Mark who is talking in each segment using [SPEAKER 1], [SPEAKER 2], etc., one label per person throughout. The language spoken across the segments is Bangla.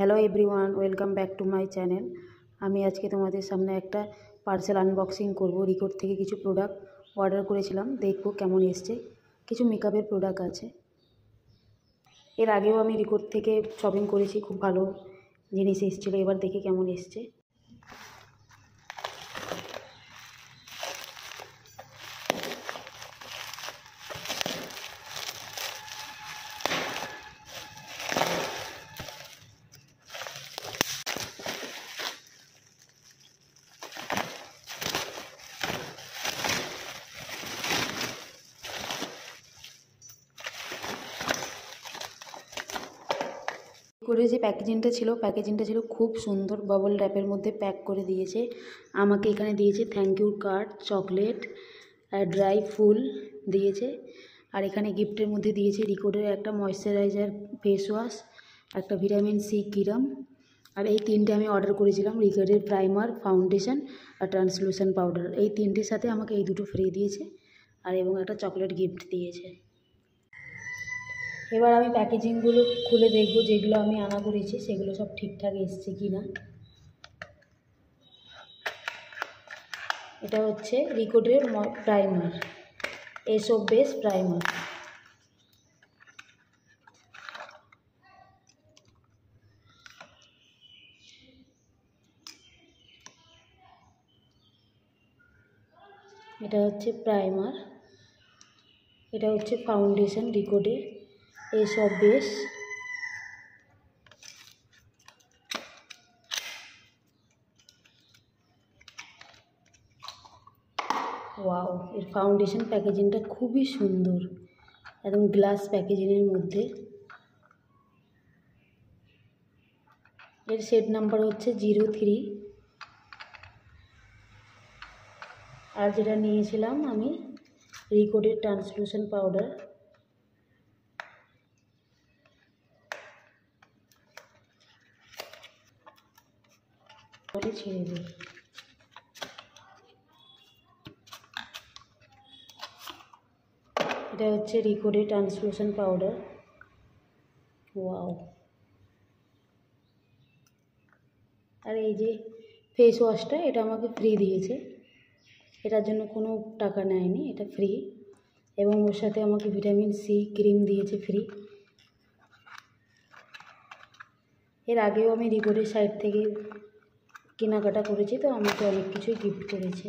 [SPEAKER 1] Hello everyone, welcome back to my channel. আমি আজকে তোমাদের সামনে একটা পার্সেল আনবক্সিং করব। রিকোড থেকে কিছু প্রোডাক্ট অর্ডার করেছিলাম, দেখব কেমন এসছে। কিছু মেকআপের প্রোডাক্ট আছে। এর আগেও আমি রিকোড থেকে শপিং করেছি, খুব ভালো জিনিস এসেছিলো। এবার দেখি কেমন এসছে। করে যে প্যাকেজিংটা ছিল খুব সুন্দর। বাবল র্যাপের মধ্যে প্যাক করে দিয়েছে। আমাকে এখানে দিয়েছে thank you card, chocolate, dry ফুল দিয়েছে। আর এখানে গিফটের মধ্যে দিয়েছে রিকোডের একটা ময়েশ্চারাইজার ফেস ওয়াশ, একটা ভিটামিন সি ক্রিম। আর এই তিনটে আমি অর্ডার করেছিলাম, রিকোডের প্রাইমার, ফাউন্ডেশন আর ট্রান্সলুসেন্ট পাউডার। এই তিনটের সাথে আমাকে এই দুটো ফ্রি দিয়েছে আর এবং একটা চকলেট গিফট দিয়েছে। এবার আমি প্যাকেজিংগুলো খুলে দেখব, যেগুলো আমি আনা করেছি সেগুলো সব ঠিকঠাক এসছে কি না। এটা হচ্ছে রিকোডের প্রাইমার, এসব বেস প্রাইমার। এটা হচ্ছে প্রাইমার। এটা হচ্ছে ফাউন্ডেশন রিকোডের, এসব বেস। ওয়াও, এর ফাউন্ডেশন প্যাকেজিংটা খুবই সুন্দর, একদম গ্লাস প্যাকেজিংয়ের মধ্যে। এর সেট নাম্বার হচ্ছে 03। আর যেটা নিয়েছিলাম আমি রিকোডের ট্রান্সলুসেন্ট পাউডার। ছেড়ে দিই। এটা হচ্ছে রিকোডের ট্রান্সলুসেন্ট পাউডার। ওয়াও। আর এই যে ফেস ওয়াশটা, এটা আমাকে ফ্রি দিয়েছে, এটার জন্য কোনো টাকা নেয়নি, এটা ফ্রি। এবং ওর সাথে আমাকে ভিটামিন সি ক্রিম দিয়েছে ফ্রি। এর আগেও আমি রিকোডের সাইট থেকে কেনাকাটা করেছি, তো আমাকে অনেক কিছুই গিফট করেছে।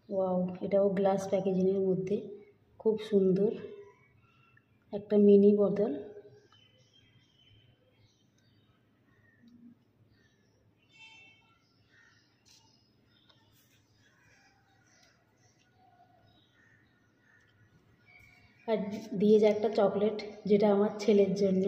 [SPEAKER 1] ওয়াও, এটাও গ্লাস প্যাকেজিংয়ের মধ্যে, খুব সুন্দর একটা মিনি বোতল। আর দিয়েছে একটা চকলেট, যেটা আমার ছেলের জন্য।